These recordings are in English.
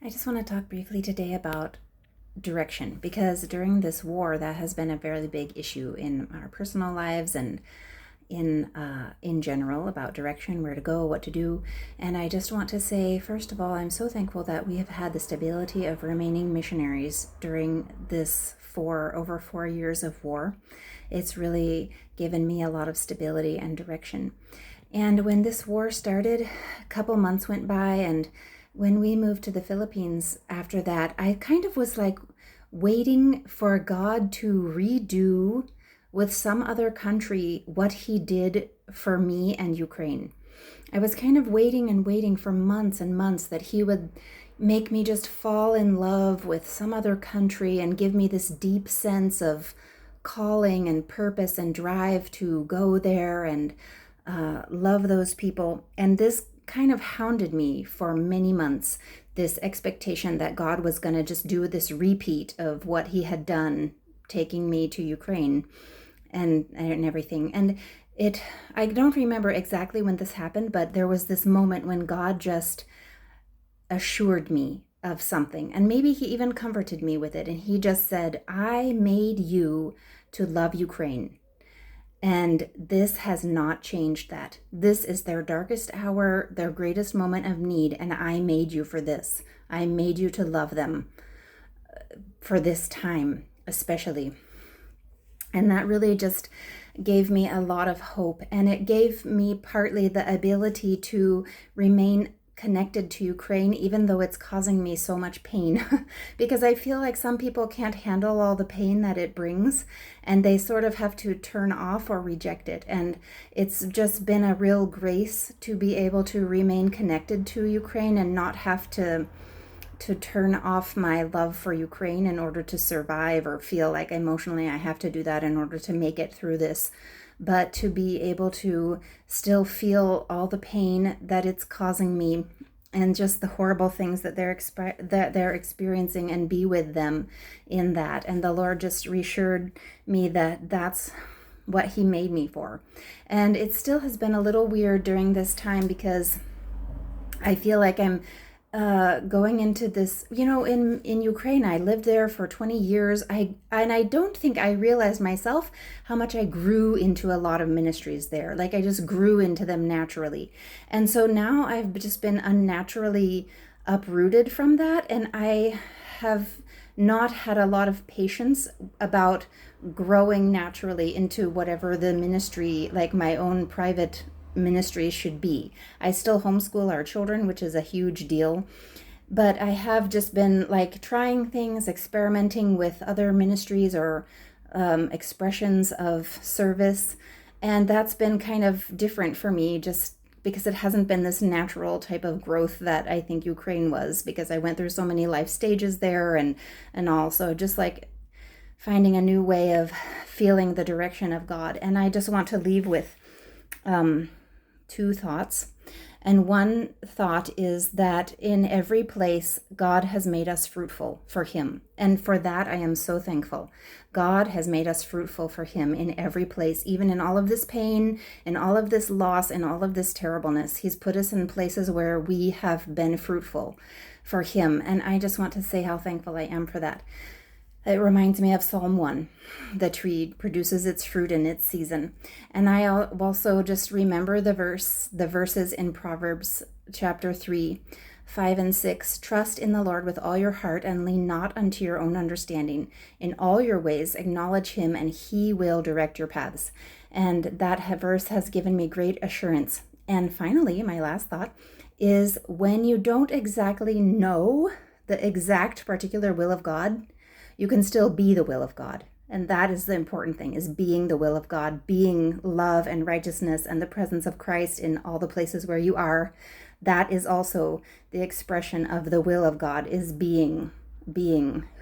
I just want to talk briefly today about direction, because during this war, that has been a very big issue in our personal lives and in general, about direction, where to go, what to do. And I just want to say, first of all, I'm so thankful that we have had the stability of remaining missionaries during this over 4 years of war. It's really given me a lot of stability and direction. And when this war started, a couple months went by, and when we moved to the Philippines after that, I kind of was like waiting for God to redo with some other country what he did for me and Ukraine. I was kind of waiting and waiting for months and months that he would make me just fall in love with some other country and give me this deep sense of calling and purpose and drive to go there and love those people. And this kind of hounded me for many months, this expectation that God was going to just do this repeat of what he had done, taking me to Ukraine and everything. And I don't remember exactly when this happened, but there was this moment when God just assured me of something. And maybe he even comforted me with it. And he just said, I made you to love Ukraine. And this has not changed that. This is their darkest hour, their greatest moment of need. And I made you for this. I made you to love them for this time, especially. And that really just gave me a lot of hope. And it gave me partly the ability to remain connected to Ukraine, even though it's causing me so much pain, because I feel like some people can't handle all the pain that it brings, and they sort of have to turn off or reject it. And it's just been a real grace to be able to remain connected to Ukraine and not have to turn off my love for Ukraine in order to survive, or feel like emotionally I have to do that in order to make it through this, but to be able to still feel all the pain that it's causing me and just the horrible things that they're experiencing, and be with them in that. And the Lord just reassured me that that's what he made me for. And it still has been a little weird during this time, because I feel like I'm going into this, in Ukraine. I lived there for 20 years. I don't think I realized myself how much I grew into a lot of ministries there. Like, I just grew into them naturally. And so now I've just been unnaturally uprooted from that. And I have not had a lot of patience about growing naturally into whatever the ministry, like my own private ministry, should be. I still homeschool our children, which is a huge deal, but I have just been like trying things, experimenting with other ministries or expressions of service, and that's been kind of different for me, just because it hasn't been this natural type of growth that I think Ukraine was, because I went through so many life stages there, and also just like finding a new way of feeling the direction of God. And I just want to leave with two thoughts. And one thought is that in every place, God has made us fruitful for him. And for that, I am so thankful. God has made us fruitful for him in every place, even in all of this pain, in all of this loss, and all of this terribleness. He's put us in places where we have been fruitful for him. And I just want to say how thankful I am for that. It reminds me of Psalm 1. The tree produces its fruit in its season. And I also just remember the verses in Proverbs chapter 3, 5 and 6. Trust in the Lord with all your heart, and lean not unto your own understanding. In all your ways acknowledge him, and he will direct your paths. And that verse has given me great assurance. And finally, my last thought is, when you don't exactly know the exact particular will of God, you can still be the will of God. And that is the important thing, is being the will of God, being love and righteousness and the presence of Christ in all the places where you are. That is also the expression of the will of God, is being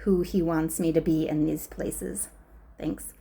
who he wants me to be in these places. Thanks.